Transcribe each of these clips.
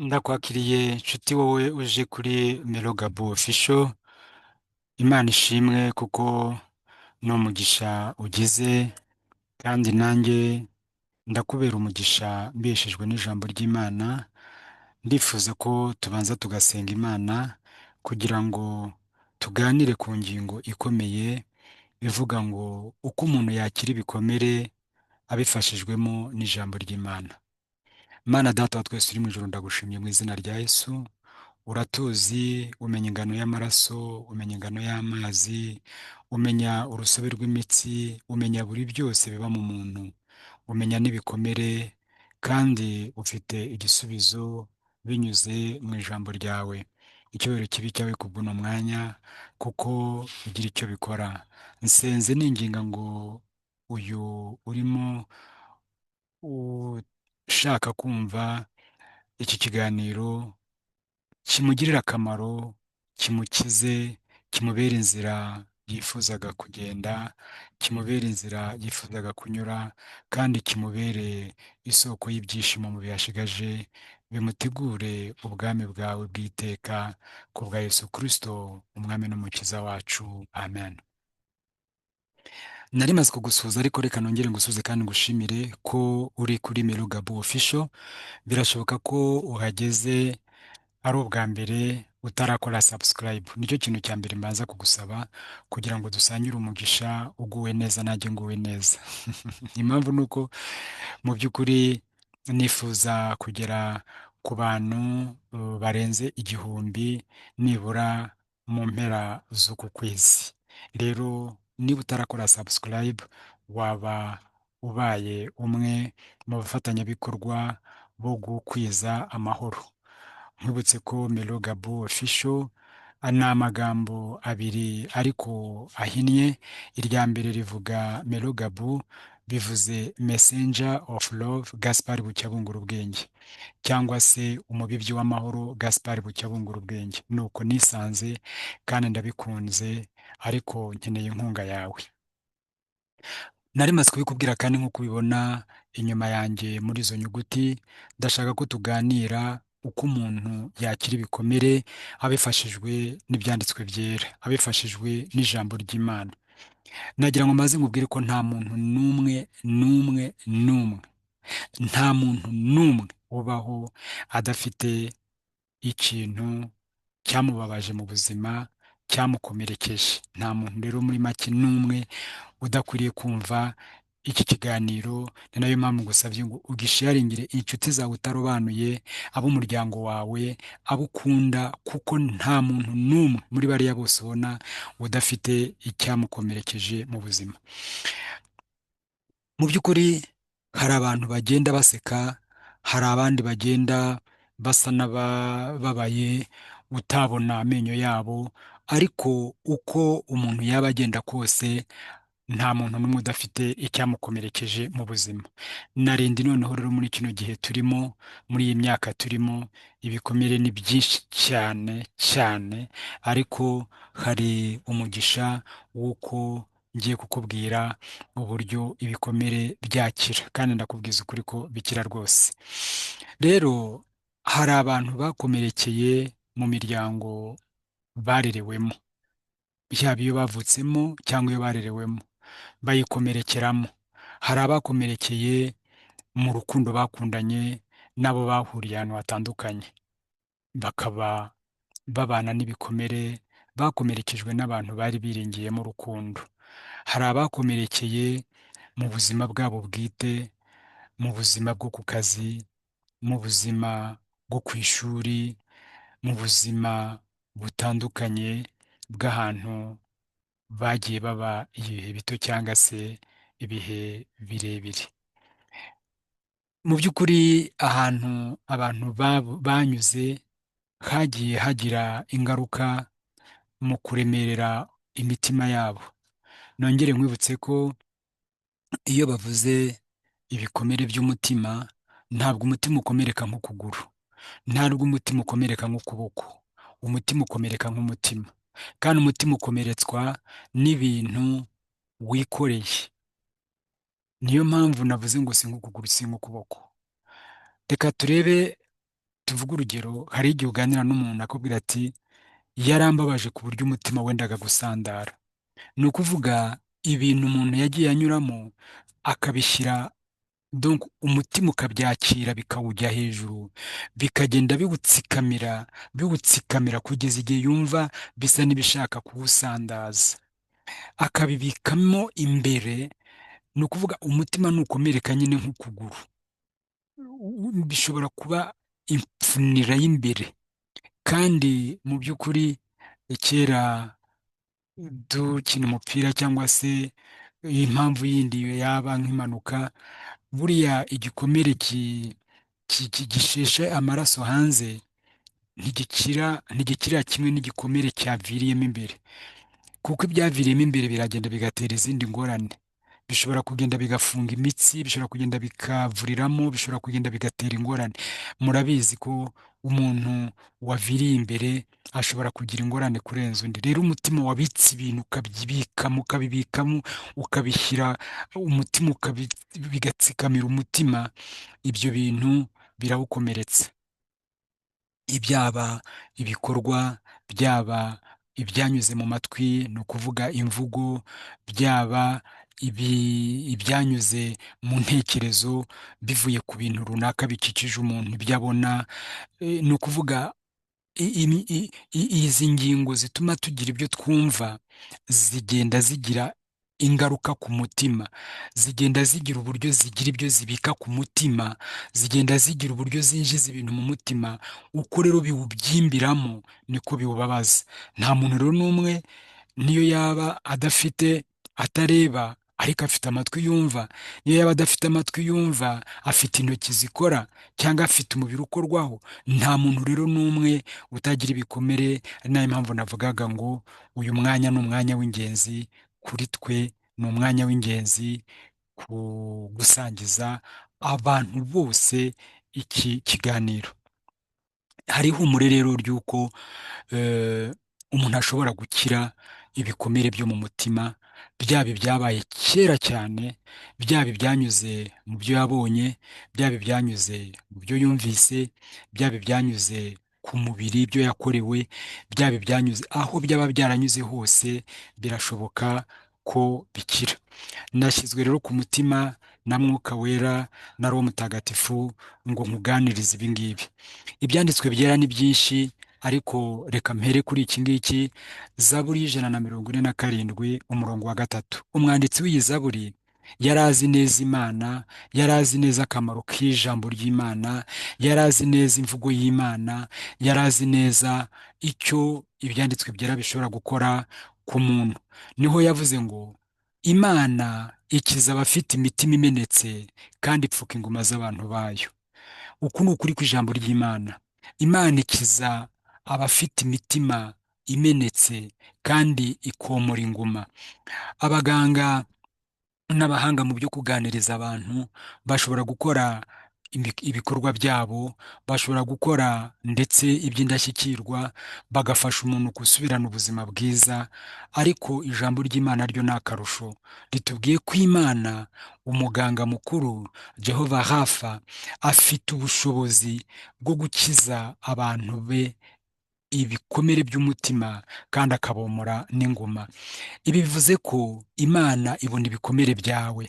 Ndakwakiriye nshuti wowe uje kuri Melogabo Official. Imana ishimwe kuko ni umugisha ugize, kandi nanjye ndakubera umugisha mbeshejwe n'ijambo ry'Imana. Ndifuza ko tubanza tugasenga Imana kugira ngo tuganire ku ngingo ikomeye ivuga ngo uko umuntu yakira ibikomere abifashijwemo n'ijambo ry'Imana. Mana Data wa twese uri mu ijuru, ndagushimye mu izina rya Yesu. Uratuzi, umenya ingano y'amaraso, umenya ingano y'amazi, umenya urusobe rw'imitsi, umenya buri byose biba mu muntu, umenya n'ibikomere, kandi ufite igisubizo binyuze mu ijambo ryawe. Icyubahiro kibi cyawe kubw'uno mwanya, kuko bigira icyo bikora. Nsenze ninginga ngo uyu urimo ushaka kumva iki kiganiro kimugirire akamaro, kimukize, kimubere inzira yifuzaga kugenda, kimubere inzira yifuzaga kunyura, kandi kimubere isoko y'ibyishimo mu bihe ashigaje, bimutegure ubwami bwawe bw'iteka, ku bwa Yesu Kristo, umwami n'umukiza wacu. Amen. Nari maze kugusuhuza, ariko reka nongere ngusuhuze kandi ngushimire ko uri kuri Melugabo Official. Birashoboka ko uhageze ari ubwa mbere utarakora subscribe. Nicyo kintu cya mbere mbanza kugusaba, kugira ngo dusangire umugisha, uguwe neza nanjye nguwe neza. Impamvu ni uko mu by'ukuri nifuza kugera ku bantu barenze 1000 nibura mu mpera z'uku kwezi. Rero niba utarakora subscribe, waba ubaye umwe mu bafatanyabikorwa bo gukwiza amahoro. Nkibutse ko Melogabo Official ni amagambo abiri ariko ahinnye. Irya mbere rivuga Melogabo, bivuze Messenger of Love Gaspard Bucyabungura ubwenge, cyangwa se umubibyi w'amahoro Gaspard Bucyabungura ubwenge. Nuko nisanze kandi ndabikunze, ariko nkeneye inkunga yawe. Nari maze kubikubwira kandi nk'uko ubibona inyuma yanjye muri izo nyuguti, ndashaka ko tuganira uko umuntu yakira ibikomere abifashijwe n'ibyanditswe byera, abifashijwe n'ijambo ry'Imana. Nagira ngo maze nkubwire ko nta muntu n'umwe ubaho adafite ikintu cyamubabaje mu buzima, cyamukomerekeje. Nta muntu rero muri make n'umwe udakwiriye kumva iki kiganiro. Ni nayo mpamvu ngusabye ngo ugisharingire inshuti zawe utarobanuye, ab'umuryango wawe, abo ukunda, kuko nta muntu n'umwe muri bariya bose ubona udafite icyamukomerekeje mu buzima. Mu by'ukuri hari abantu bagenda baseka, hari abandi bagenda basa n'ababaye utabona amenyo yabo, ariko uko umuntu yaba agenda kose, nta muntu n'umwe udafite icyamukomerekeje mu buzima. Narindi noneho rero muri kino gihe turimo, muri iyi myaka turimo, ibikomere ni byinshi cyane cyane, ariko hari umugisha w'uko ngiye kukubwira uburyo ibikomere byakira, kandi ndakubwiza ukuri ko bikira rwose. Rero hari abantu bakomerekeye mu miryango barerewemo, yaba iyo bavutsemo cyangwa iyo barerewemo, bayikomerekeramo. Hari abakomerekeye mu rukundo bakundanye n'abo bahuriye ahantu hatandukanye, bakaba babana n'ibikomere, bakomerekejwe n'abantu bari biringiyemo urukundo. Hari abakomerekeye mu buzima bwabo bwite, mu buzima bwo ku kazi, mu buzima bwo ku ishuri, mu buzima butandukanye bw'ahantu bagiye baba ibihe bito cyangwa se ibihe birebire. Mu by'ukuri ahantu abantu banyuze hagiye hagira ingaruka mu kuremerera imitima yabo. Nongere nkwibutse ko iyo bavuze ibikomere by'umutima, ntabwo umutima ukomereka nk'ukuguru, ntabwo umutima ukomereka nk'ukuboko, umutima ukomereka nk'umutima, kandi umutima ukomeretswa n'ibintu wikoreye. Niyo mpamvu navuze ngo si nk'ukuguru, si nk'ukuboko. Reka turebe tuvuge urugero, hari igihe uganira n'umuntu akubwira ati yarambabaje ku buryo umutima wendaga gusandara. Ni ukuvuga ibintu umuntu yagiye anyuramo akabishyira, donc umutima ukabyakira bikawujya hejuru, bikagenda biwutsikamira kugeza igihe yumva bisa n'ibishaka kuwusandaza, akabibikamo imbere. Ni ukuvuga umutima nukomereka nyine nk'ukuguru, bishobora kuba impfunira y'imbere. Kandi mu by'ukuri kera dukina umupira cyangwa se impamvu yindi yaba nk'impanuka, buriya igikomere gisheshe amaraso hanze ntigikira kimwe n'igikomere cyaviriyemo imbere, kuko ibyaviriyemo imbere biragenda bigatera izindi ngorane. Bishobora kugenda bigafunga imitsi, bishobora kugenda bikavuriramo, bishobora kugenda bigatera ingorane. Murabizi ko umuntu waviriye imbere ashobora kugira ingorane kurenza undi. Rero umutima wabitse ibintu ukabibikamo, ukabishyira umutima bigatsikamira umutima, ibyo bintu birawukomeretsa. Ibyaba ibikorwa, byaba ibyanyuze mu matwi, ni ukuvuga imvugo, byaba ibyanyuze mu ntekerezo bivuye ku bintu runaka bikikije umuntu, ibyo abona. Ni ukuvuga izi ngingo zituma tugira ibyo twumva zigenda zigira ingaruka ku mutima, zigenda zigira uburyo zigira ibyo zibika ku mutima, zigenda zigira uburyo zinjiza ibintu mu mutima. Uko rero biwubyimbiramo niko biwubabaza. Nta muntu rero n'umwe, niyo yaba atareba ariko afite amatwi yumva, niyo yaba adafite amatwi yumva afite intoki zikora cyangwa afite umubiri ukorwaho, nta muntu rero n'umwe utagira ibikomere. Ari nayo mpamvu navugaga ngo uyu mwanya ni umwanya w'ingenzi kuri twe, ni umwanya w'ingenzi ku gusangiza abantu bose iki kiganiro. Hari ihumure rero ry'uko umuntu ashobora gukira ibikomere byo mu mutima, byaba ibyabaye kera cyane, byaba ibyanyuze mu byo yabonye, byaba ibyanyuze mu byo yumvise, byaba ibyanyuze ku mubiri, ibyo yakorewe, byaba ibyanyuze aho byaba byaranyuze hose, birashoboka ko bikira. Nashyizwe rero ku mutima na Mwuka Wera na Roho Mutagatifu ngo nkuganirize ibi ngibi. Ibyanditswe byera ni byinshi, ariko reka mpere kuri iki ngiki. Zaburi y'Ijana na 47 umurongo wa 3. Umwanditsi w'iyi zaburi yari azi neza Imana, yari azi neza akamaro k'ijambo ry'Imana, yari azi neza imvugo y'Imana, yari azi neza icyo ibyanditswe byera bishobora gukora ku muntu. Niho yavuze ngo Imana ikiza abafite imitima imenetse kandi ipfuka inguma z'abantu bayo. Uku ni ukuri kw'ijambo ry'Imana. Imana ikiza abafite imitima imenetse kandi ikomora inguma. Abaganga n'abahanga mu byo kuganiriza abantu bashobora gukora ibikorwa byabo, bashobora gukora ndetse iby'indashyikirwa, bagafasha umuntu gusubirana ubuzima bwiza, ariko ijambo ry'Imana ryo ni akarusho. Ritubwiye ko Imana, umuganga mukuru Jehova Rafa, afite ubushobozi bwo gukiza abantu be ibikomere by'umutima kandi akabomora n'inguma. Ibi bivuze ko Imana ibona ibikomere byawe.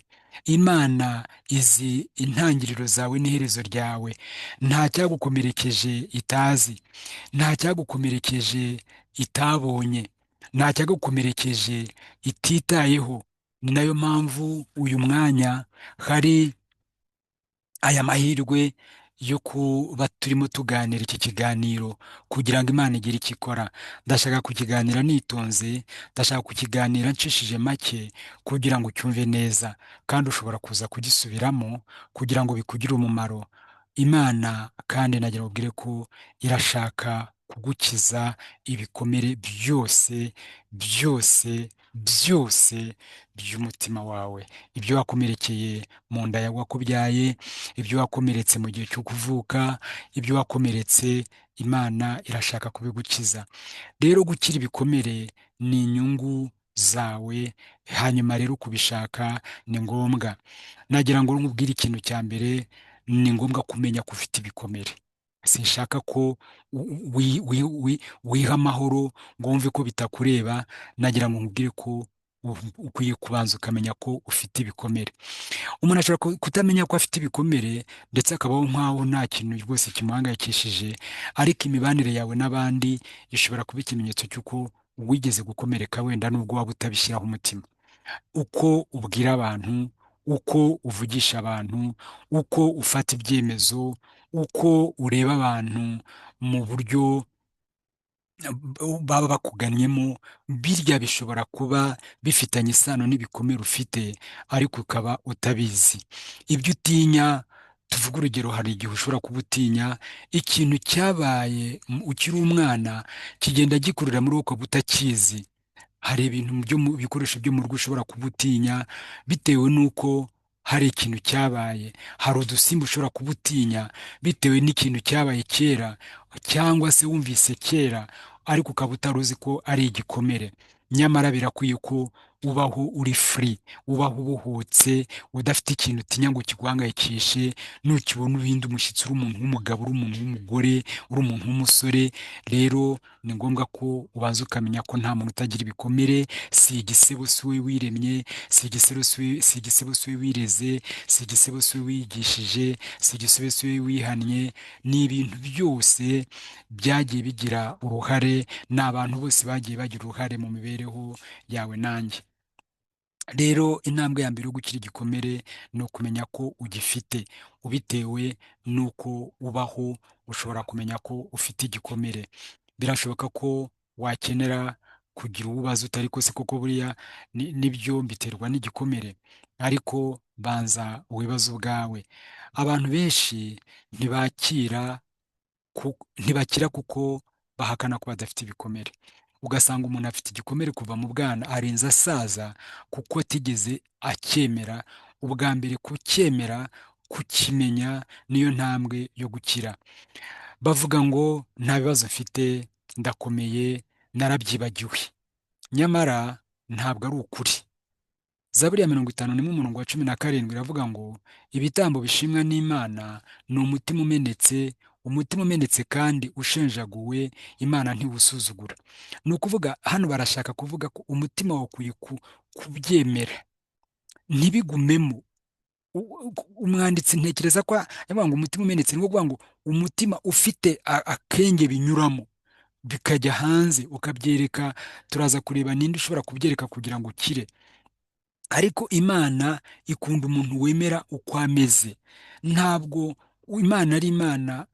Imana izi intangiriro zawe n'iherezo ryawe. Nta cyagukomerekeje itazi, nta cyagukomerekeje itabonye, nta cyagukomerekeje ititayeho. Ni nayo mpamvu uyu mwanya hari aya mahirwe yo kuba turimo tuganira iki kiganiro, kugira ngo Imana igire icyo ikora. Ndashaka kukiganira nitonze, ndashaka kukiganira nshishije make kugira ngo ucyumve neza, kandi ushobora kuza kugisubiramo kugira ngo bikugire umumaro. Imana kandi nagira ubwire ko irashaka kugukiza ibikomere byose byose byose by'umutima wawe. Ibyo wakomerekeye mu nda ya wakubyaye, ibyo wakomeretse mu gihe cyo kuvuka, ibyo wakomeretse, Imana irashaka kubigukiza. Rero gukira ibikomere ni inyungu zawe, hanyuma rero kubishaka ni ngombwa. Nagira ngo nkubwire ikintu cya mbere, ni ngombwa kumenya ko ufite ibikomere. sinshaka ko wiha amahoro ngo wumve ko bitakureba. Nagira ngo nkubwire ko ukwiye kubanza ukamenya ko ufite ibikomere. Umuntu ashobora kutamenya ko afite ibikomere ndetse akabaho nk'aho nta kintu rwose kimuhangayikishije, ariko imibanire yawe n'abandi ishobora kuba ikimenyetso cy'uko wigeze gukomereka, wenda nubwo waba utabishyiraho umutima. Uko ubwira abantu, uko uvugisha abantu, uko ufata ibyemezo, uko ureba abantu mu buryo baba bakugannyemo, birya bishobora kuba bifitanye isano n'ibikomere ufite, ariko ukaba utabizi. Ibyo utinya, tuvuge urugero, hari igihe ushobora kuba utinya ikintu cyabaye ukiri umwana, kigenda gikurira muri wowe ukaba utakizi. Hari ibintu byo mu bikoresho byo mu rugo ushobora kuba utinya bitewe n'uko hari ikintu cyabaye. Hari udusimba ushobora kuba utinya bitewe n'ikintu cyabaye kera, cyangwa se wumvise kera, ariko ukaba utari uzi ko ari igikomere. Nyamara birakwiye ko ubaho uri free, ubaho ubuhutse, udafite ikintu utinya ngo kiguhangayikishe. Nukibona uhinda umushyitsi, uri umuntu w'umugabo, uri umuntu w'umugore, uri umuntu w'umusore. Rero ni ngombwa ko ubanza ukamenya ko nta muntu utagira ibikomere. Si igisebo si we wiremye, si igisebo si we wireze, si igisebo si we wigishije, si igisebo si we wihannye. Ni ibintu byose byagiye bigira uruhare, ni abantu bose bagiye bagira uruhare mu mibereho yawe nanjye. Rero intambwe ya mbere yo gukira igikomere ni ukumenya ko ugifite. Ubitewe n'uko ubaho, ushobora kumenya ko ufite igikomere. Birashoboka ko wakenera kugira uwubaza utari ko se koko buriya nibyo mbiterwa n'igikomere, ariko banza wibaze ubwawe. Abantu benshi ntibakira ntibakira kuko bahakana ko badafite ibikomere. Ugasanga umuntu afite igikomere kuva mu bwana arenze asaza kuko atigeze acyemera. Ubwa mbere kucyemera, kukimenya, niyo ntambwe yo gukira. Bavuga ngo nta bibazo mfite, ndakomeye, narabyibagiwe. Nyamara ntabwo ari ukuri. Zaburi ya 51 umurongo wa 17 iravuga ngo ibitambo bishimwa n'Imana ni umutima umenetse, umutima umenetse kandi ushenjaguwe Imana ntiwusuzugura. Ni ukuvuga hano barashaka kuvuga ko umutima wawe ukwiye kubyemera, ntibigumemo. Umwanditsi ntekereza ko yavuga ngo umutima umenetse, ni ukuvuga ngo umutima ufite akenge binyuramo bikajya hanze ukabyereka. Turaza kureba ninde ushobora kubyereka kugira ngo ukire. Ariko Imana ikunda umuntu wemera uko ameze. Ntabwo Imana ari Imana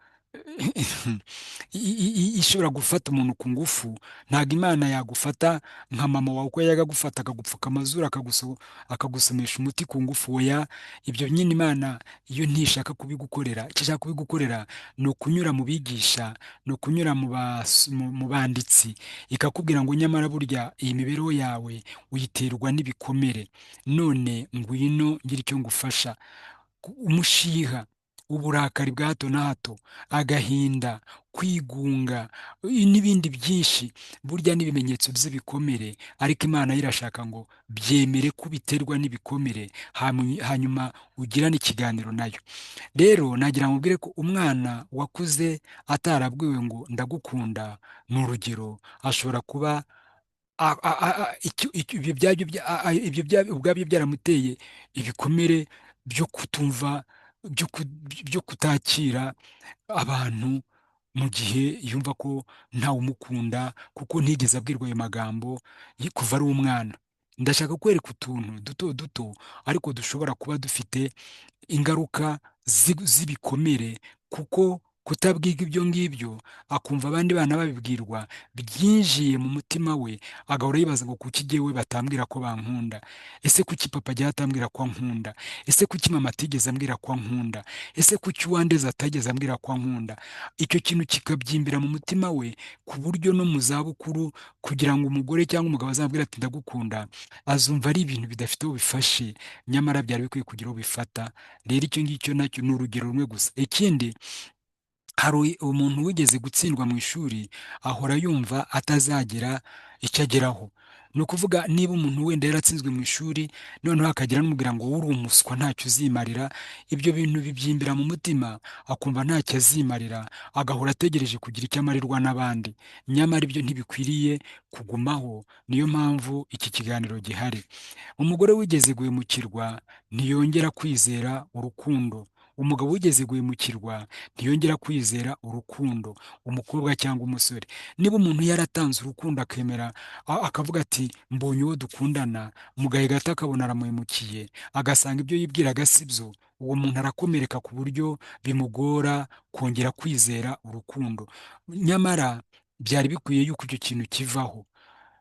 ishobora gufata umuntu ku ngufu. Ntabwo Imana yagufata nka mama wawe uko yajyaga agufata akagupfuka amazuru akagusomesha umuti ku ngufu. Oya, ibyo nyine Imana iyo ntishaka kubigukorera, icyo ishaka kubigukorera ni ukunyura mu bigisha, ni ukunyura mu banditsi, ikakubwira ngo nyamara burya iyi mibereho yawe uyiterwa n'ibikomere. None ngwino ngira icyo ngufasha. Umushiha, uburakari bwa hato na hato, agahinda, kwigunga n'ibindi byinshi, burya n'ibimenyetso by'ibikomere. Ariko Imana yo irashaka ngo byemere ko biterwa n'ibikomere, hanyuma ugirane ikiganiro nayo. Rero nagira ngo ubwire ko umwana wakuze atarabwiwe ngo ndagukunda, ni urugero, ashobora kuba ibyo ubwabyo byaramuteye ibikomere byo kutumva, byo kutakira abantu mu gihe yumva ko ntawe umukunda kuko ntigeze abwirwa ayo magambo kuva ari umwana. Ndashaka kwereka utuntu duto duto ariko dushobora kuba dufite ingaruka z'ibikomere, kuko kutabwiga ibyo ngibyo akumva abandi bana babibwirwa, byinjiye mu mutima we, agahora yibaza ngo kuki jyewe batambwira ko bankunda? Ese kuki papa ajya atambwira ko ankunda? Ese kuki mama atigeze ambwira ko ankunda? Ese kuki uwandeze atageze ambwira ko ankunda? Icyo kintu kikabyimbira mu mutima we, ku buryo no mu zabukuru kugira ngo umugore cyangwa umugabo azamubwire ati ndagukunda, azumva ari ibintu bidafite aho bifashe, nyamara byari bikwiye kugira aho bifata. Rero icyo ngicyo nacyo ni urugero rumwe gusa. Ikindi, hari umuntu wigeze gutsindwa mu ishuri, ahora yumva atazagira icyo ageraho. ni ukuvuga niba umuntu wenda yaratsinzwe mu ishuri, noneho hakagira n'umubwira ngo wowe uri umuswa ntacyo uzimarira, ibyo bintu bibyimbira mu mutima, akumva ntacyo azimarira, agahora ategereje kugira icyo amarirwa n'abandi. Nyamara ibyo ntibikwiriye kugumaho, niyo mpamvu iki kiganiro gihari. Umugore wigeze guhemukirwa ntiyongera kwizera urukundo. Umugabo wigeze guhemukirwa ntiyongera kwizera urukundo, umukobwa cyangwa umusore. Niba umuntu yaratanze urukundo akemera, akavuga ati mbonye uwo dukundana, mu gahe gato akabona aramuhemukiye, agasanga ibyo yibwiraga si byo, uwo muntu arakomereka ku buryo bimugora kongera kwizera urukundo. Nyamara byari bikwiye yuko icyo kintu kivaho.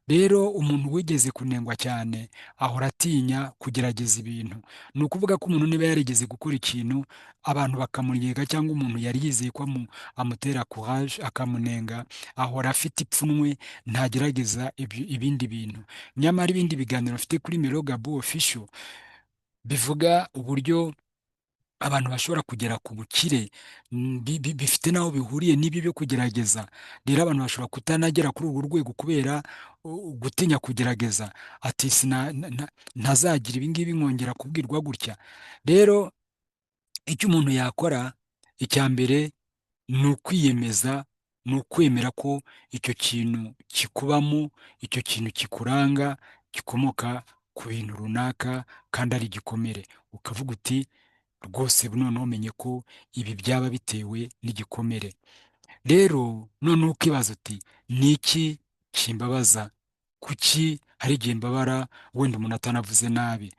Rero umuntu wigeze kunengwa cyane ahora atinya kugerageza ibintu. Ni ukuvuga ko umuntu niba yarigeze gukora ikintu, abantu bakamunnyega cyangwa umuntu yari yizeye ko amutera courage akamunenga, ahora afite ipfunwe, ntagerageza ibindi bintu. Nyamara ibindi biganiro mfite kuri Melo Gabo Official bivuga uburyo abantu bashobora kugera ku bukire, bifite n'aho bihuriye n'ibyo byo kugerageza. Rero abantu bashobora kutanagera kuri urwo rwego kubera gutinya kugerageza, ati ntazagira ibi ngibi nkongera kubwirwa gutya. Rero icyo umuntu yakora, icya mbere ni ukwiyemeza, ni ukwemera ko icyo kintu kikubamo, icyo kintu kikuranga, gikomoka ku bintu runaka kandi ari igikomere. Ukavuga uti rwose noneho umenye ko ibi byaba bitewe n'igikomere. Rero noneho ukibaza uti ni iki kimbabaza? Kuki hari igihe mbabara wenda umuntu atanavuze nabi?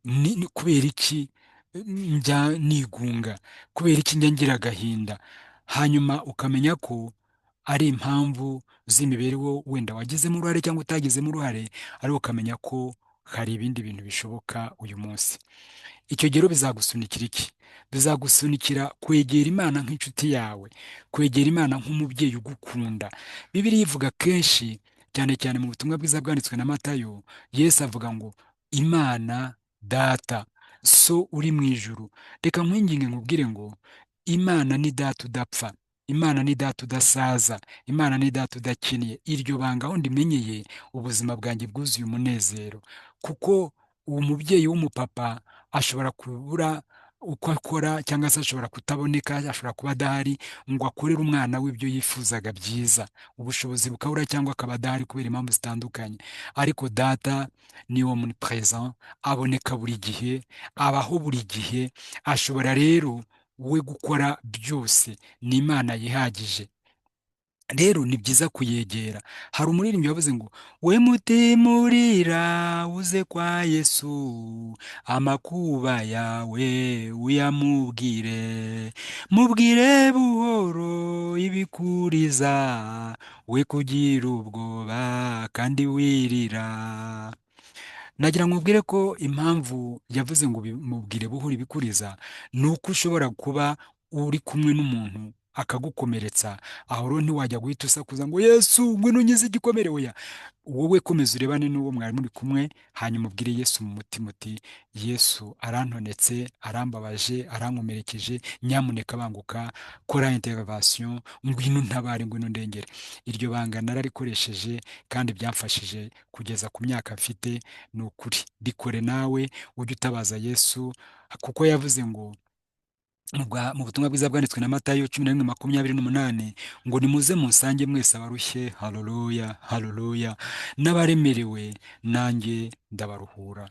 Ni kubera iki njya nigunga? Kubera iki njya ngira agahinda? Hanyuma ukamenya ko ari impamvu z'imibereho wenda wagizemo uruhare cyangwa utagizemo uruhare, ariko ukamenya ko hari ibindi bintu bishoboka uyu munsi. Icyo gihe rero bizagusunikira iki? Bizagusunikira kwegera Imana nk'inshuti yawe, kwegera Imana nk'umubyeyi ugukunda. Bibiliya ivuga kenshi, cyane cyane mu butumwa bwiza bwanditswe na Matayo, Yesu avuga ngo Imana Data, So uri mu ijuru. Reka nkwinginge nkubwire ngo Imana ni Data udapfa, Imana ni Data udasaza, Imana ni Data udakiniye. Iryo banga aho ndimenyeye, ubuzima bwanjye bwuzuye umunezero, kuko uwo mubyeyi w'umupapa ashobora kubura uko akora, cyangwa se ashobora kutaboneka, ashobora kuba adahari ngo akorere umwana we ibyo yifuzaga byiza, ubushobozi bukabura cyangwa akaba adahari kubera impamvu zitandukanye. Ariko data ni wo muri present, aboneka buri gihe, abaho buri gihe, ashobora rero we gukora byose. Ni Imana yihagije. Rero ni byiza kuyegera. Hari umuririmbyi wavuze ngo we mutima urira uze kwa Yesu, amakuba yawe uyamubwire, mubwire buhoro ibikuriza, we kugira ubwoba kandi wirira. Nagira ngo ubwire ko impamvu yavuze ngo mubwire buhoro ibikuriza, ni uko ushobora kuba uri kumwe n'umuntu akagukomeretsa, aho rero ntiwajya guhita usakuza ngo Yesu ngwino unkize igikomere. Oya, wowe komeza urebane n'uwo mwari muri kumwe, hanyuma ubwire Yesu mu mutima uti Yesu arantonetse, arambabaje, arankomerekeje, nyamuneka banguka, kora intervention, ngwino untabare, ngwino ndengere. Iryo banga nararikoresheje kandi byamfashije kugeza ku myaka mfite. Ni ukuri rikore nawe, ujye utabaza Yesu, kuko yavuze ngo mu butumwa bwiza bwanditswe na Matayo 11:28 ngo nimuze musange mwese abarushye, haleluya haleluya, n'abaremerewe nanjye ndabaruhura.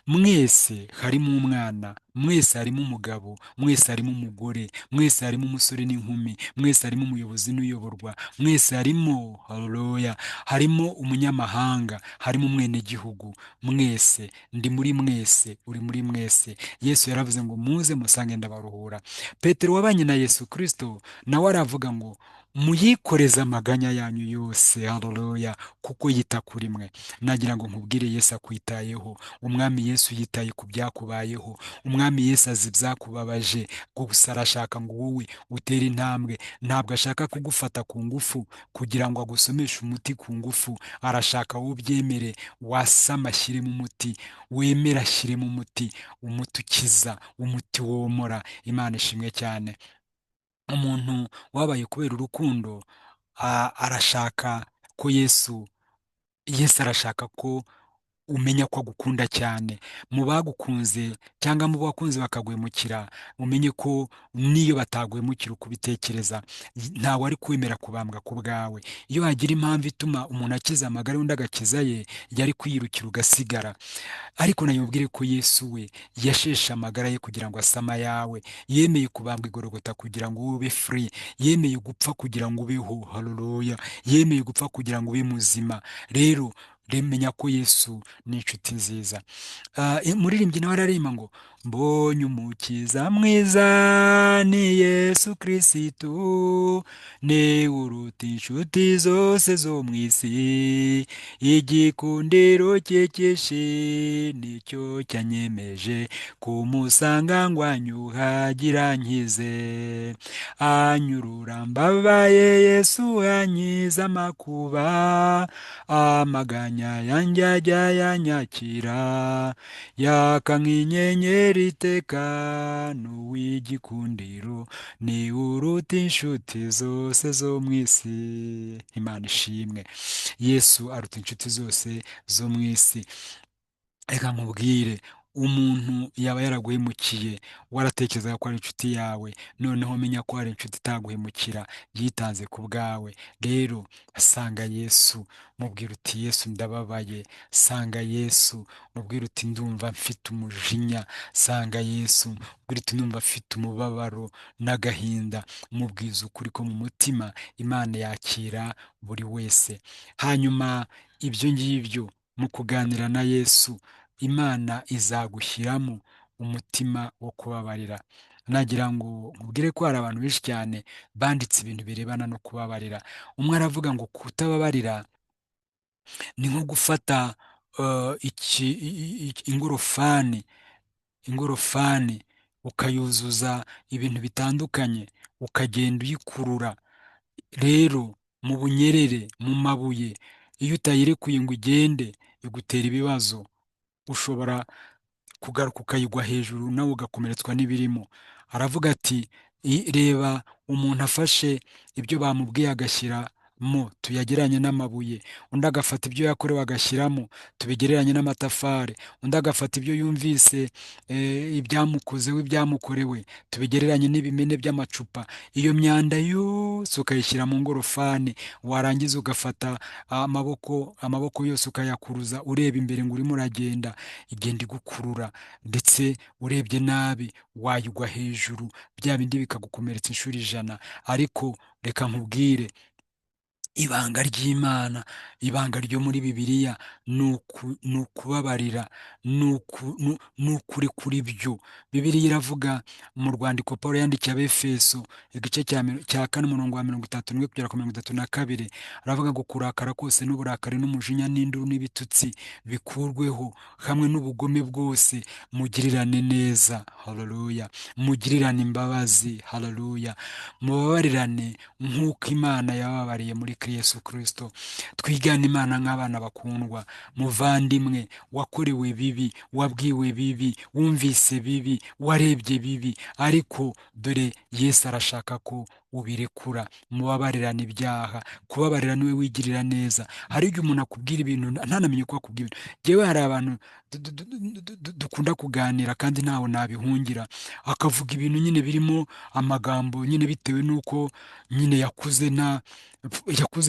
Mwese harimo umwana, mwese harimo umugabo, mwese harimo umugore, mwese harimo umusore n'inkumi, mwese harimo umuyobozi n'uyoborwa, mwese harimo haleluya, harimo umunyamahanga, harimo umwenegihugu. Mwese, ndi muri mwese, uri muri mwese. Yesu yaravuze ngo muze musange ndabaruhura. Petero wabanye na Yesu Kristo nawe aravuga ngo muyikoreze amaganya yanyu yose, haleluya, kuko yita kuri mwe. Nagira ngo nkubwire Yesu akwitayeho. Umwami Yesu yitaye ku byakubayeho. Umwami Yesu azi ibyakubabaje, gusa arashaka ngo wowe utere intambwe. Ntabwo ashaka kugufata ku ngufu kugira ngo agusomeshe umuti ku ngufu. Arashaka wowe ubyemere, wasama ashyiremo umuti, wemera ashyiremo umuti, umuti ukiza, umuti womora. Imana ishimwe cyane. Umuntu wabaye kubera urukundo, arashaka ko Yesu Yesu arashaka ko umenya ko agukunda cyane. Mu bagukunze cyangwa mu bakunze bakaguhemukira, umenye ko n'iyo bataguhemukira uko ubitekereza, ntawe ari kwemera kubambwa ku bwawe. Iyo hagira impamvu ituma umuntu akiza amagara undi agakiza ye, yari kwiyirukira ugasigara. Ariko nayibwire ko Yesu we yasheshe amagara ye kugira ngo asama yawe, yemeye kubambwa igorogota kugira ngo ube free, yemeye gupfa kugira ngo ubeho, haleluya, yemeye gupfa kugira ngo ube muzima. Rero remenya ko Yesu ni inshuti nziza. Umuririmbyi nawe araririmba ngo mbonye umukiza mwiza ni Yesu Kristo, ni uruta inshuti zose zo mu isi, igikundiro cye cyinshi nicyo cyanyemeje kumusanga ngo anyuhagira nkize, anyurura mbabaye Yesu ankiza amakuba, amaganya yanjye ajya yanyakira, yaka nk'inyenyeri iteka n'uw'igikundiro, ni uruta inshuti zose zo mu isi. Imana ishimwe. Yesu aruta inshuti zose zo mu isi. Reka nkubwire, umuntu yaba yaraguhemukiye, waratekerezaga ko ari inshuti yawe, noneho menya ko hari inshuti itaguhemukira, yitanze ku bwawe. Rero asanga Yesu, mubwira uti Yesu ndababaye, sanga Yesu, mubwira uti ndumva mfite umujinya, sanga Yesu, mubwira uti ndumva mfite umubabaro n'agahinda, mubwiza ukuri ko mu mutima. Imana yakira buri wese. Hanyuma ibyo ngibyo, mu kuganira na Yesu, Imana izagushyiramo umutima wo kubabarira. Nagira ngo nkubwire ko hari abantu benshi cyane banditse ibintu birebana no kubabarira. Umwe aravuga ngo kutababarira ni nko gufata ingorofani ukayuzuza ibintu bitandukanye, ukagenda uyikurura. Rero mu bunyerere, mu mabuye, iyo utayirekuye ngo igende, igutera ibibazo. Ushobora kugaruka ukayigwa hejuru nawe ugakomeretswa n'ibirimo. Aravuga ati reba umuntu afashe ibyo bamubwiye agashyiramo tuyagereranye n'amabuye, undi agafata ibyo yakorewe agashyiramo tubigereranye n'amatafari, undi agafata ibyo yumvise ibyamukozewe ibyamukorewe tubigereranye n'ibimene by'amacupa. Iyo myanda yose ukayishyira mu ngorofani, warangiza ugafata amaboko yose ukayakuruza ureba imbere ngo urimo uragenda, igenda igukurura, ndetse urebye nabi wayigwa hejuru, bya bindi bikagukomeretsa inshuro ijana. Ariko reka nkubwire, ibanga ry'Imana, ibanga ryo muri Bibiliya ni ukubabarira, ni ukuri kuri byo. Bibiliya iravuga mu rwandiko Pawulo yandikiye Abefeso, igice cya 4 umurongo wa 31 kugera ku 32, aravuga ngo kurakara kose n'uburakari n'umujinya n'induru n'ibitutsi bikurweho, hamwe n'ubugome bwose, mugirirane neza, haleluya, mugirirane imbabazi, haleluya, mubabarirane nk'uko Imana yababariye muri Yesu Kristo. Twigane Imana nk'abana bakundwa. Muvandimwe, wakorewe bibi, wabwiwe bibi, wumvise bibi, warebye bibi, ariko dore Yesu arashaka ko ubirekura. Mubabarirane ibyaha. Kubabarira niwe wigirira neza. Hari igihe umuntu akubwira ibintu ntanamenye ko akubwira. Jewe hari abantu dukunda kuganira kandi ntaho nabihungira, akavuga ibintu nyine birimo amagambo nyine bitewe n'uko nyine yakuze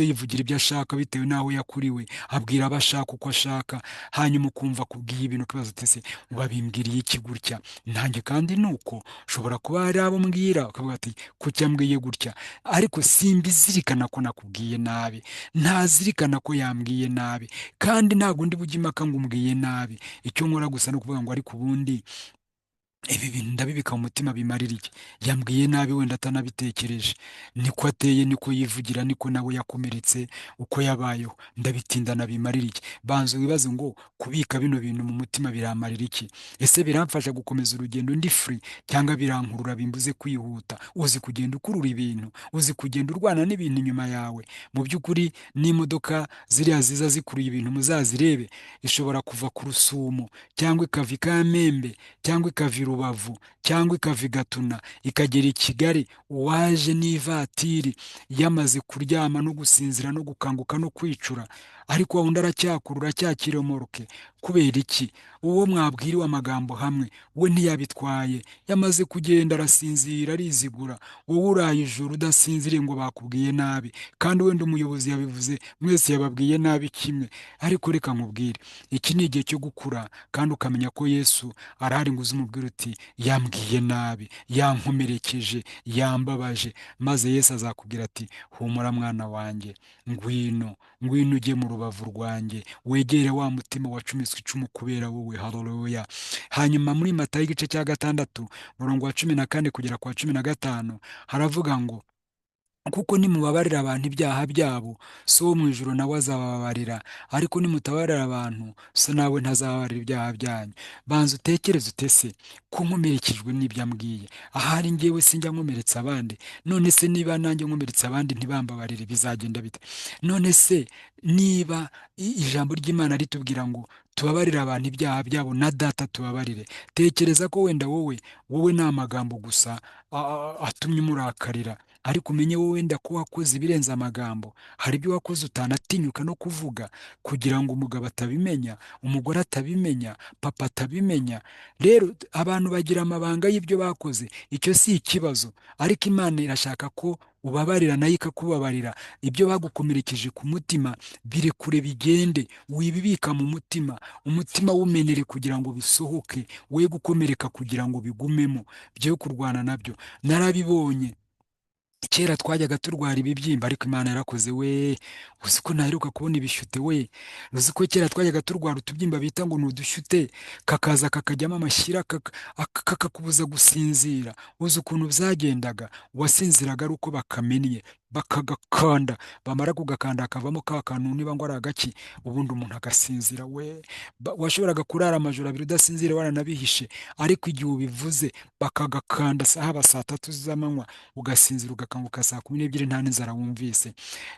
yivugira ibyo ashaka bitewe n'aho yakuriwe, abwira abo ashaka uko ashaka, hanyuma ukumva kubwiye ibintu ukibaza uti ese babimbwiriye iki gutya? Nanjye kandi nuko ushobora kuba hari abo mbwira ukavuga ati kuki ambwiye gutya, ariko simbizirikana ko nakubwiye nabi, ntazirikana ko yambwiye nabi, kandi ntabwo ndi bujye impaka ngo umbwiye nabi. Icyo nkora gusa ni ukuvuga ngo ariko ubundi ibi bintu ndabibika mu mutima bimarira iki? Yambwiye nabi wenda atanabitekereje, niko ateye, niko yivugira, niko nawe yakomeretse, uko yabayeho, ndabitindana bimarira iki? Banza wibaze ngo kubika bino bintu mu mutima biramarira iki? Ese biramfasha gukomeza urugendo ndi free, cyangwa birankurura bimbuze kwihuta? Uzi kugenda ukurura ibintu, uzi kugenda urwana n'ibintu inyuma yawe. Mu by'ukuri n'imodoka ziriya ziza zikuruye ibintu muzazirebe, ishobora kuva ku Rusumo, cyangwa ikava i Kamembe, cyangwa ikava i Rubavu, cyangwa ikava i Gatuna, ikagera i Kigali, uwaje n'ivatiri yamaze kuryama no gusinzira no gukanguka no kwicura, ariko wa wundi aracyakura, uracyakiromoroke. Kubera iki? Uwo mwabwiriwe amagambo hamwe we ntiyabitwaye, yamaze kugenda arasinzira arizigura. Wowe uraye ijoro udasinziriye ngo bakubwiye nabi, kandi wenda umuyobozi yabivuze mwese yababwiye nabi kimwe. Ariko reka nkubwire, iki ni igihe cyo gukura kandi ukamenya ko Yesu arahari ngo uze umubwire uti yambwiye nabi, yankomerekeje, yambabaje, maze Yesu azakubwira ati humura mwana wanjye, ngwino, ngwino ujye mu rubavu rwanjye, wegere wa mutima wacumitswe icumu kubera wowe. Haleluya. Hanyuma muri Matayo igice cya gatandatu murongo wa 14 kugera ku wa 15 haravuga ngo kuko nimubabarira abantu ibyaha byabo, so wo mu ijuru nawe azababarira, ariko nimutabarira abantu, so nawe ntazababarira ibyaha byanyu. Banza utekereze utese ko nkomerekejwe n'ibyo ambwiye, ahari njyewe sinjya nkomeretsa abandi, none se niba nanjye nkomeretsa abandi ntibambabarire bizagenda bite? None se niba ijambo ry'Imana ritubwira ngo tubabarire abantu ibyaha byabo na data tubabarire, tekereza ko wenda wowe ni amagambo gusa atumye umurakarira, ariko umenye wowe wenda ko wakoze ibirenze amagambo. Hari ibyo wakoze utanatinyuka no kuvuga kugira ngo umugabo atabimenya, umugore atabimenya, papa atabimenya. Rero abantu bagira amabanga y'ibyo bakoze, icyo si ikibazo, ariko Imana irashaka ko ubabarira nayo ikakubabarira. Ibyo bagukomerekeje ku mutima birekure bigende, wibibika mu mutima, umutima wumenere kugira ngo bisohoke, we gukomereka kugira ngo bigumemo, byo kurwana nabyo. Narabibonye kera twajyaga turwara ibibyimba, ariko Imana yarakoze we. Uzi ko naheruka kubona ibishyute we? Uzi ko kera twajyaga turwara utubyimba bita ngo ni udushyute, kakaza kakajyamo amashyira kakakubuza gusinzira. Uzi ukuntu byagendaga? Wasinziraga ari uko bakamennye, bakagakanda, bamara kugakanda hakavamo ka kantu niba ngo ari agaki, ubundi umuntu agasinzira we. Washoboraga kurara amajoro abiri udasinzira waranabihishe, ariko igihe ubivuze bakagakanda haba saa 3 z'amanywa, ugasinzira ugakanguka saa 12 nta n'inzara wumvise.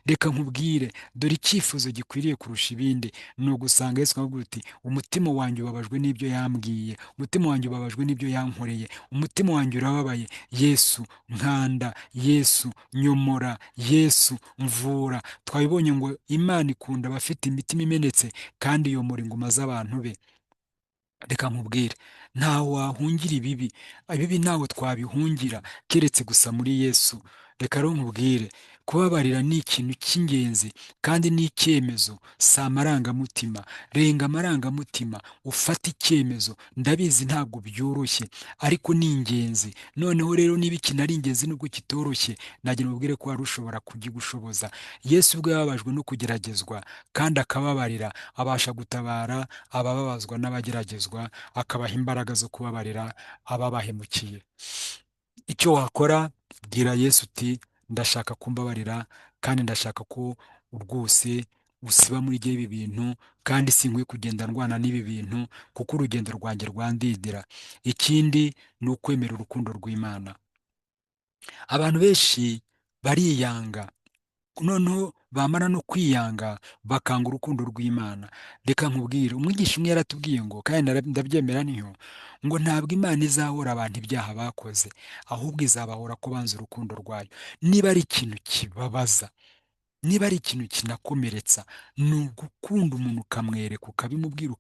Reka nkubwire, dore icyifuzo gikwiriye kurusha ibindi ni ugusanga Yesu akavuga uti umutima wanjye ubabajwe n'ibyo yambwiye, umutima wanjye ubabajwe n'ibyo yankoreye, umutima wanjye urababaye. Yesu nkanda, Yesu nyomora, Yesu mvura. Twabibonye ngo Imana ikunda abafite imitima imenetse kandi yomora inguma z'abantu be. Reka nkubwire, ntawe wahungira ibibi ntawe twabihungira keretse gusa muri Yesu. Reka rero nkubwire, kubabarira ni ikintu cy'ingenzi kandi ni icyemezo, si amarangamutima. Renga amarangamutima ufate icyemezo. Ndabizi ntabwo byoroshye, ariko ni ingenzi. Noneho rero niba ikintu ari ingenzi nubwo kitoroshye, nagira mubwire ko wari ushobora kugigushoboza. Yesu ubwo yababajwe no kugeragezwa kandi akababarira, abasha gutabara abababazwa n'abageragezwa, akabaha imbaraga zo kubabarira ababahemukiye. Icyo wakora, bwira Yesu uti ndashaka kumbabarira kandi ndashaka ko rwose usiba muri ibi bintu, kandi sinkwiye kugenda ndwana n'ibi bintu kuko urugendo rwanjye rwandidira. Ikindi ni ukwemera urukundo rw'Imana. Abantu benshi bariyanga, noneho bamara no kwiyanga bakanga urukundo rw'Imana. Reka nkubwire, umwigisha umwe yaratubwiye ngo, kandi ndabyemera niyo, ngo ntabwo Imana izahora abantu ibyaha bakoze, ahubwo izabahora ko banze urukundo rwayo. Niba ari ikintu kibabaza, niba ari ikintu kinakomeretsa, ni ugukunda umuntu ukamwereka, ukabimubwira,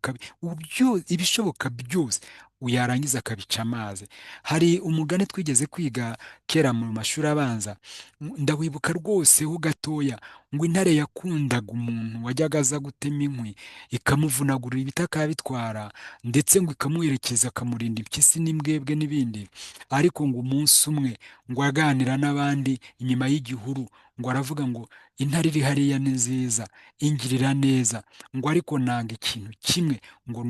ibishoboka byose yarangiza akabica amazi. Hari umugani twigeze kwiga kera mu mashuri abanza, ndawibuka rwose ho gatoya, ngo intare yakundaga umuntu wajyaga aza gutema inkwi, ikamuvunagurira ibiti akabitwara, ndetse ngo ikamuherekeza, akamurinda impyisi n'imbwebwe n'ibindi. Ariko ngo umunsi umwe ngo aganira n'abandi inyuma y'igihuru, ngo aravuga ngo intare iri hariya ni nziza, ingirira neza, ngo ariko nanga ikintu kimwe, ngo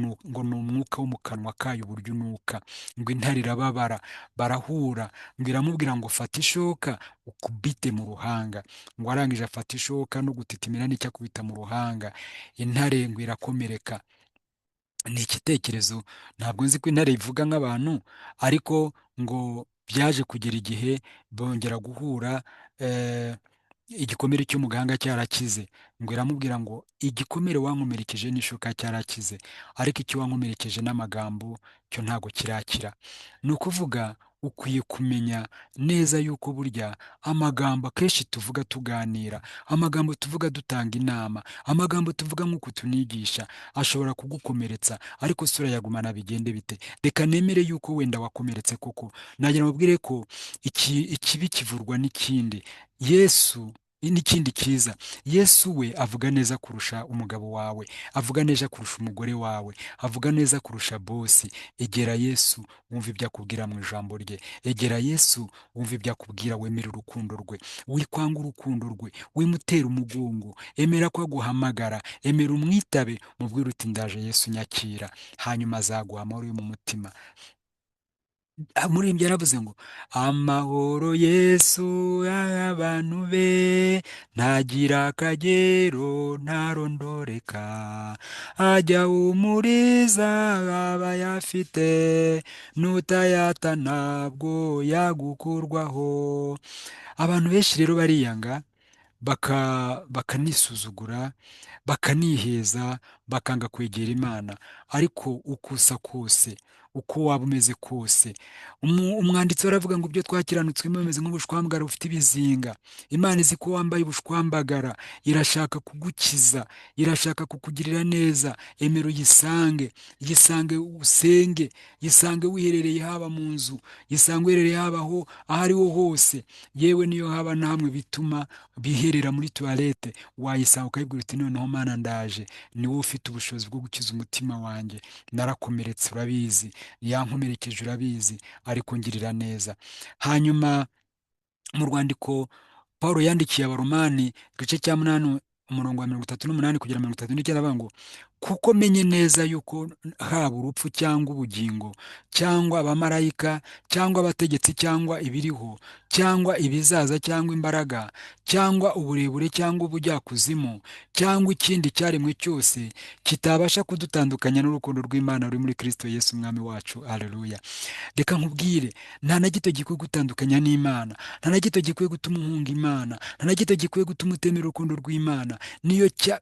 ni umwuka wo mu kanwa kayo uburyo unuka. Ngo intare irababara, barahura, ngo iramubwira ngo fata ishoka ukubite mu ruhanga. Ngo arangije afata ishoka no gutitimira n'icyo akubita mu ruhanga, intare ngo irakomereka. Ni igitekerezo, ntabwo nzi ko intare ivuga nk'abantu, ariko ngo byaje kugera igihe bongera guhura, igikomere cyo mu gahanga cyarakize. Ngo iramubwira ngo igikomere wankomerekeje n'ishoka cyarakize, ariko icyo wankomerekeje n'amagambo cyo ntabwo kirakira. Ni ukuvuga ukwiye kumenya neza yuko burya amagambo akenshi tuvuga tuganira, amagambo tuvuga dutanga inama, amagambo tuvuga nk'uko tunigisha ashobora kugukomeretsa, ariko se urayagumana bigende bite? Reka nemere yuko wenda wakomeretse koko, nagira mubwire ko ikibi kivurwa n'ikindi. Yesu n'ikindi cyiza, Yesu we avuga neza kurusha umugabo wawe, avuga neza kurusha umugore wawe, avuga neza kurusha bosi. Egera Yesu wumva ibyo akubwira mu ijambo rye, egera Yesu wumva ibyo akubwira, wemere urukundo rwe, wikwanga urukundo rwe, wimutera umugongo, emera ko aguhamagara, emera umwitabe, mubwire uti ndaje Yesu nyakira, hanyuma azaguha amahoro yo mu mutima. Umuririmbyi yaravuze ngo amahoro Yesu yaha abantu be ntagira akagero ntarondoreka, ajya ahumuriza abayafite, n'utayata ntabwo yagukurwaho. Abantu benshi rero bariyanga, bakanisuzugura, bakaniheza, bakanga kwegera Imana. Ariko uko usa kose, uko waba umeze kose, umwanditsi aravuga ngo ibyo twakiranutswemo bimeze nk'ubushwambagara bufite ibizinga. Imana izi ko wambaye ubushwambagara, irashaka kugukiza, irashaka kukugirira neza. Emera uyisange, yisange usenge, yisange wiherereye, haba mu nzu, yisange wiherereye haba aho ariho hose, yewe niyo haba na hamwe bituma biherera muri tuwarete, wayisanga ukayibwira uti noneho Mana ndaje, ni wowe ufite ubushobozi bwo gukiza umutima wanjye, narakomeretse urabizi, yankomerekeje urabizi, ariko ngirira neza. Hanyuma mu rwandiko Pawulo yandikiye Abaromani igice cya munani umurongo wa 38 kugera 39 aravuga ngo kuko menye neza yuko haba urupfu cyangwa ubugingo cyangwa abamarayika cyangwa abategetsi cyangwa ibiriho cyangwa ibizaza cyangwa imbaraga cyangwa uburebure cyangwa ubujyakuzimu cyangwa ikindi cyaremwe cyose kitabasha kudutandukanya n'urukundo rw'Imana ruri muri Kristo Yesu umwami wacu. Haleluya. Reka nkubwire, nta na gito gikwiye gutandukanya n'Imana, nta na gito gikwiye gutuma uhunga Imana, nta na gito gikwiye gutuma utemera urukundo rw'Imana.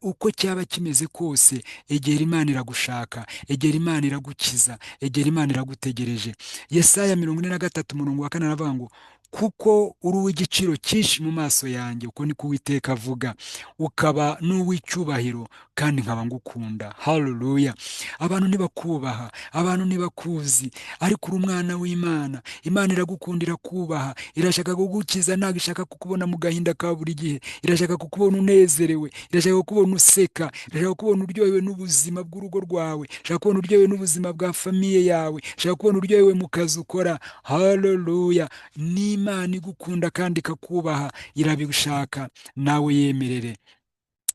Uko cyaba kimeze kose, egera Imana iragushaka, egera Imana iragukiza, egera Imana iragutegereje. Yesaya 43 umurongo wa 4 aravuga ngo kuko uri uw'igiciro cyinshi mu maso yanjye, uko niko Uwiteka avuga, ukaba n'uw'icyubahiro kandi nkaba ngukunda. Haleluya. Abantu ntibakubaha, abantu ntibakuzi, ariko uri umwana w'Imana. Imana iragukunda, irakubaha, irashaka kugukiza, ntabwo ishaka kukubona mu gahinda ka buri gihe, irashaka kukubona unezerewe, irashaka kukubona useka, irashaka kukubona uryohewe n'ubuzima bw'urugo rwawe, irashaka kukubona uryohewe n'ubuzima bwa famiye yawe, irashaka kukubona uryohewe mu kazi ukora. Haleluya. N'Imana igukunda kandi ikakubaha, irabishaka. Nawe yemerere,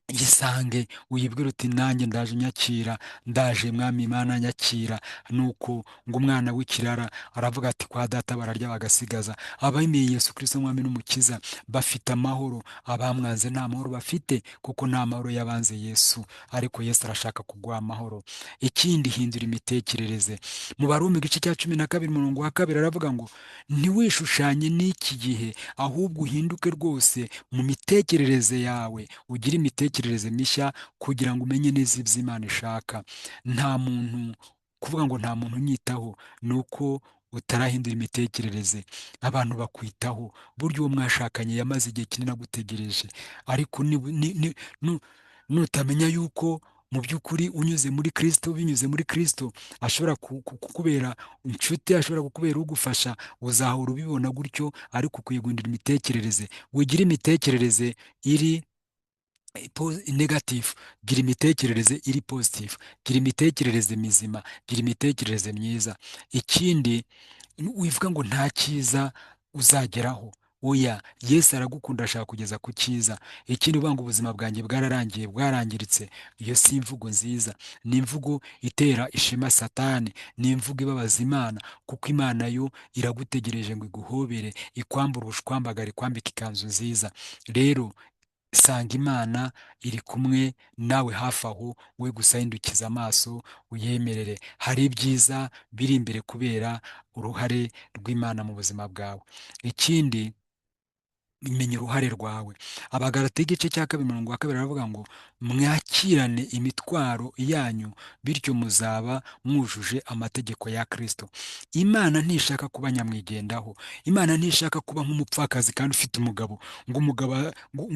yisange, uyibwire uti nanjye ndaje nyakira, ndaje Mwami Imana nyakira. Nuko ngo umwana w'ikirara aravuga ati kwa data bararya bagasigaza. Abemeye Yesu Kristo Mwami n'Umukiza bafite amahoro, abamwanze nta mahoro bafite, kuko nta mahoro yabanze Yesu, ariko Yesu arashaka kuguha amahoro. Ikindi, hindura imitekerereze. Mu Barumi igice cya 12 umurongo wa 2 aravuga ngo ntiwishushanye n'iki gihe, ahubwo uhinduke rwose mu mitekerereze yawe, ugire imitekerereze mishya, kugira ngo umenye neza ibyo Imana ishaka. Nta muntu kuvuga ngo nta muntu unyitaho, ni uko utarahindura imitekerereze. Abantu bakwitaho, burya uwo mwashakanye yamaze igihe kinini agutegereje, ariko nutamenya yuko mu by'ukuri unyuze muri Kristo, binyuze muri Kristo ashobora kukubera inshuti, ashobora kukubera ugufasha, uzahora ubibona gutyo. Ariko ukwiye guhindura imitekerereze, wigira imitekerereze iri negative, gira imitekerereze iri positive, gira imitekerereze mizima, gira imitekerereze myiza. Ikindi, wivuga ngo nta cyiza uzageraho, oya, Yesu aragukunda, ashaka kugeza ku cyiza. Ikindi, uvuga ngo ubuzima bwanjye bwararangiye, bwarangiritse, iyo si imvugo nziza, ni imvugo itera ishema Satani, ni imvugo ibabaza Imana, kuko Imana yo iragutegereje ngo iguhobere, ikwambure ubushwambagara, ikwambike ikanzu nziza. Rero sanga Imana iri kumwe nawe hafi aho, we gusa hindukiza amaso uyemerere. Hari ibyiza biri imbere kubera uruhare rw'Imana mu buzima bwawe. Ikindi, menya uruhare rwawe. Abagalatiya igice cya kabiri umurongo wa kabiri aravuga ngo mwakirane imitwaro yanyu, bityo muzaba mwujuje amategeko ya Kristo. Imana ntishaka kuba nyamwigendaho. Imana ntishaka kuba nk'umupfakazi kandi ufite umugabo, ngo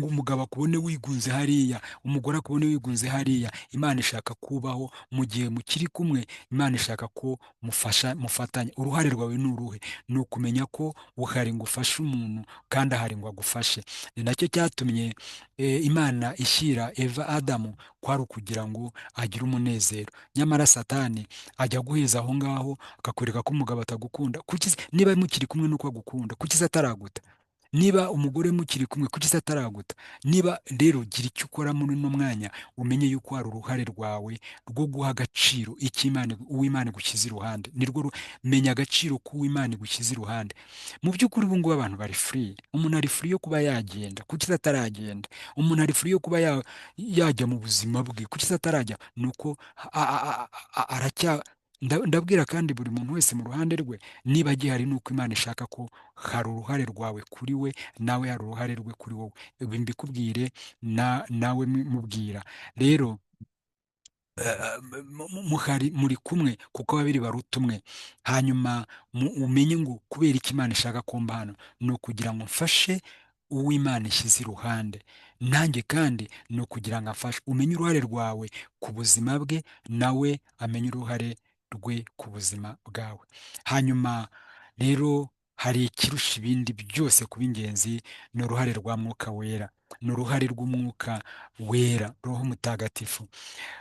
umugabo akubone wigunze hariya, umugore akubone wigunze hariya. Imana ishaka kubaho mu gihe mukiri kumwe. Imana ishaka ko mufatanya. Uruhare rwawe ni uruhe? Ni ukumenya ko uhari ngo ufashe umuntu kandi ahari ngo agufashe. Ni nacyo cyatumye Imana ishyira Eva Adamu, kwari ukugira ngo agire umunezero. Nyamara Satani ajya guheza aho ngaho akakwereka ko umugabo atagukunda. Niba mukiri kumwe nuko agukunda, kuki se ataraguta? Niba umugore mukiri kumwe, kuki se ataraguta? Niba rero, gira icyo ukora muri uno mwanya, umenye yuko hari uruhare rwawe rwo guha agaciro uw'Imana igushyize iruhande. Menya agaciro k'uw'Imana igushyize iruhande. Mu by'ukuri ubu ngubu abantu bari free. Umuntu ari free yo kuba yagenda, kuki se ataragenda? Umuntu ari free yo kuba yajya mu buzima bwe, kuki se atarajya? Ni uko ndabwira kandi buri muntu wese mu ruhande rwe, niba agihari ni uko Imana ishaka ko hari uruhare rwawe kuri we, nawe hari uruhare rwe kuri wowe. Ibi mbikubwire nawe mubwira rero. Muri kumwe kuko babiri baruta umwe. Hanyuma umenye ngo kubera iki Imana ishaka ko mba hano, ni ukugira ngo mfashe uw'Imana ishyize iruhande. Nanjye kandi ni ukugira ngo afashe. Umenye uruhare rwawe ku buzima bwe, nawe amenye uruhare rwe ku buzima bwawe. Hanyuma rero, hari ikirusha ibindi byose kuba ingenzi, ni uruhare rwa Mwuka Wera. Ni uruhare rw'Umwuka Wera, Roho Mutagatifu.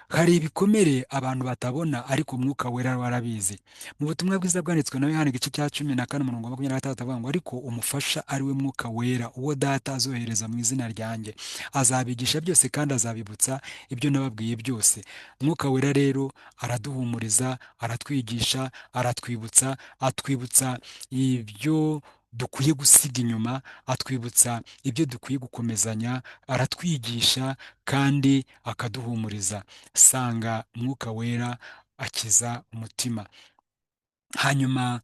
Hari ibikomere abantu batabona, ariko Umwuka Wera warabizi. Mu butumwa bwiza bwanditswe na Yohana igice cya 14 umurongo wa 26 avuga ngo ariko umufasha ari we Mwuka Wera, uwo Data azohereza mu izina ryanjye, azabigisha byose kandi azabibutsa ibyo nababwiye byose. Mwuka Wera rero araduhumuriza, aratwigisha, aratwibutsa, atwibutsa ibyo dukwiye gusiga inyuma, atwibutsa ibyo dukwiye gukomezanya, aratwigisha kandi akaduhumuriza. Sanga Mwuka Wera akiza umutima. Hanyuma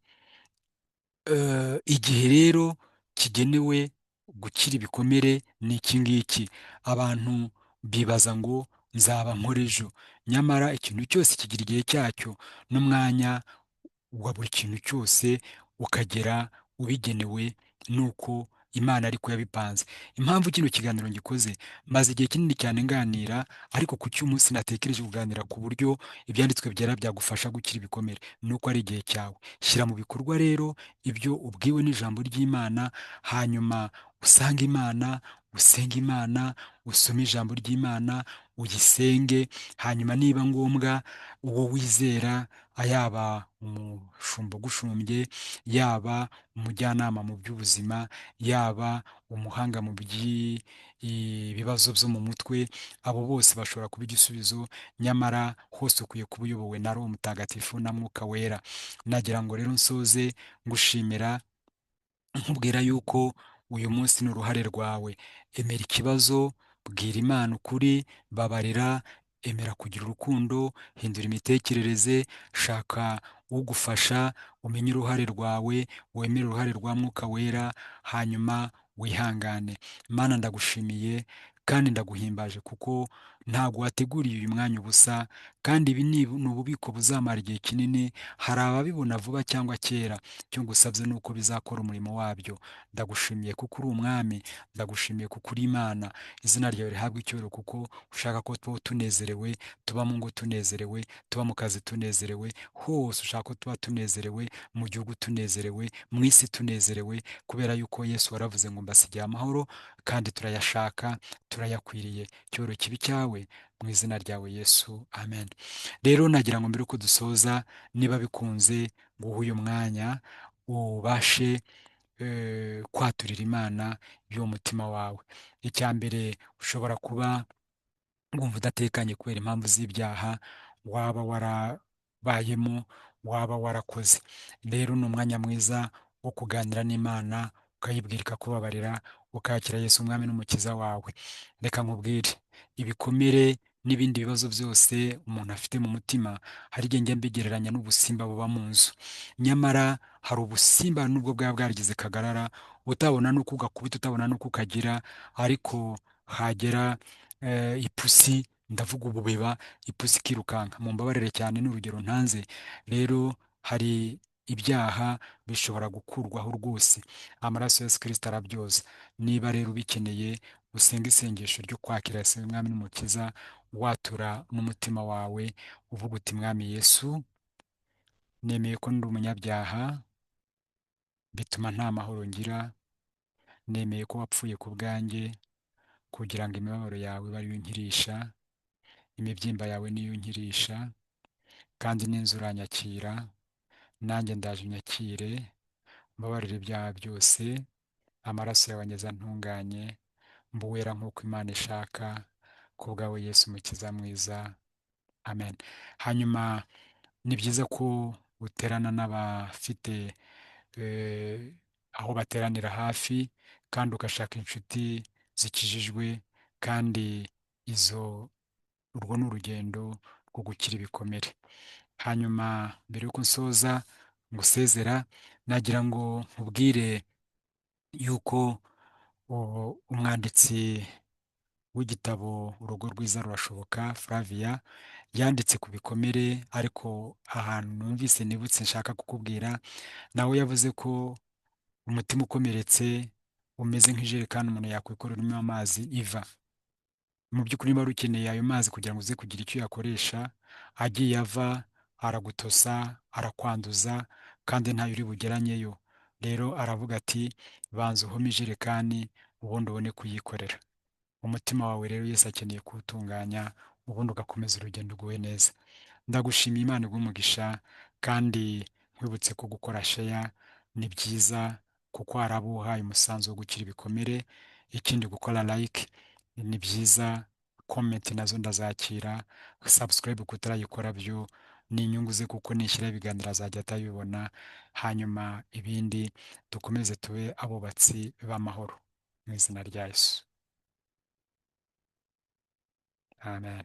igihe rero kigenewe gukira ibikomere ni iki ngiki. Abantu bibaza ngo nzaba nkora ejo, nyamara ikintu cyose kigira igihe cyacyo n'umwanya wa buri kintu cyose ukagera ubigenewe, nuko Imana ariko yabipanze. Impamvu kino kiganiro ngikoze, maze igihe kinini cyane nganira, ariko ku cy'umunsi natekereje kuganira ku buryo ibyanditswe byera byagufasha gukira ibikomere, nuko ari igihe cyawe. Shyira mu bikorwa rero ibyo ubwiwe n'ijambo ry'Imana, hanyuma usange Imana, usenge Imana, usome ijambo ry'Imana, uyisenge. Hanyuma niba ngombwa, uwo wizera, yaba umushumba ugushumbye, yaba umujyanama mu by'ubuzima, yaba umuhanga mu by'ibibazo byo mu mutwe, abo bose bashobora kuba igisubizo. Nyamara hose ukwiye kuba uyobowe na Roho Mutagatifu na Mwuka Wera. Nagira ngo rero nsoze ngushimira, nkubwira yuko uyu munsi ni uruhare rwawe. Emera ikibazo, bwira Imana ukuri, babarira, emera kugira urukundo, hindura imitekerereze, shaka ugufasha, umenye uruhare rwawe, wemere uruhare rwa Mwuka Wera, hanyuma wihangane. Mana, ndagushimiye kandi ndaguhimbaje kuko ntabwo wateguriye uyu mwanya ubusa, kandi ibi ni ububiko buzamara igihe kinini. Hari ababibona vuba cyangwa kera, icyo ngusabye ni uko bizakora umurimo wabyo. Ndagushimiye kuko uri umwami, ndagushimiye kuko uri Imana. Izina ryawe rihabwe icyubahiro kuko ushaka ko tubaho tunezerewe, tuba mu ngo tunezerewe, tuba mu kazi tunezerewe, hose ushaka ko tuba tunezerewe, mu gihugu tunezerewe, mu isi tunezerewe, kubera yuko Yesu waravuze ngo mbasigiye amahoro, kandi turayashaka, turayakwiriye. Icyubahiro kibi cyawe, mu izina ryawe Yesu, amen. Rero nagira ngo mbere uko dusoza, niba bikunze, nguhe uyu mwanya ubashe kwaturira Imana by'uwo mutima wawe. Icya mbere, ushobora kuba wumva udatekanye kubera impamvu z'ibyaha waba warabayemo, waba warakoze. Rero ni umwanya mwiza wo kuganira n'Imana, ukayibwira ikakubabarira, ukakira Yesu umwami n'umukiza wawe. Reka nkubwire, ibikomere n'ibindi bibazo byose umuntu afite mu mutima, hari igihe njya mbigereranya n'ubusimba buba mu nzu. Nyamara hari ubusimba nubwo bwaba bwarigize kagarara, utabona n'uko ugakubita, utabona n'uko ukagira, ariko hagera ipusi, ndavuga ububeba, ipusi ikirukanka. Mumbabarire cyane ni urugero ntanze. Rero hari ibyaha bishobora gukurwaho rwose, amaraso ya Yesu Kristo arabyoza. Niba rero ubikeneye, usenga isengesho ryo kwakira Yesu umwami n'umukiza, watura n'umutima wawe uvuga uti: mwami Yesu, nemeye ko ndi umunyabyaha, bituma nta mahoro ngira. Nemeye ko wapfuye ku bwanjye kugira ngo imibabaro yawe ibe ariyo unkirisha, imibyimba yawe niyo unkirisha, kandi n'inzu uranyakira. Nanjye ndaje unyakire, mbabarire ibyaha byose, amaraso yawe anyeza ntunganye, mbuwera nk'uko Imana ishaka, ku bwawe Yesu umukiza mwiza, amen. Hanyuma ni byiza ko uterana n'abafite aho bateranira hafi, kandi ugashaka inshuti zikijijwe, kandi urwo ni urugendo rwo gukira ibikomere. Hanyuma mbere y'uko nsoza ngusezera, nagira ngo nkubwire yuko umwanditsi w'igitabo Urugo Rwiza Rurashoboka, Flavia, yanditse ku bikomere, ariko ahantu numvise nibutse nshaka kukubwira, nawe yavuze ko umutima ukomeretse umeze nk'ijerekani umuntu yakwikoreramo amazi iva. Mu by'ukuri niba ukeneye ayo mazi kugira ngo uze kugira icyo uyakoresha, agiye ava aragutosa, arakwanduza, kandi ntayo uri bugeranyeyo. Rero aravuga ati: banza uhome ijerekani, ubundi ubone kuyikorera. Umutima wawe rero Yesu akeneye kuwutunganya, ubundi ugakomeza urugendo uguwe neza. Ndagushimiye, Imana iguhe umugisha, kandi nkwibutse ko gukora sheya ni byiza, kuko hari abo uhaye umusanzu wo gukira ibikomere. Ikindi, gukora like ni byiza, comment nazo ndazakira, subscribe kutarayikora byo ni inyungu ze, kuko nishyira ibiganiro azajya atabibona. Hanyuma ibindi dukomeze tube abubatsi b'amahoro mu izina rya Yesu, amen.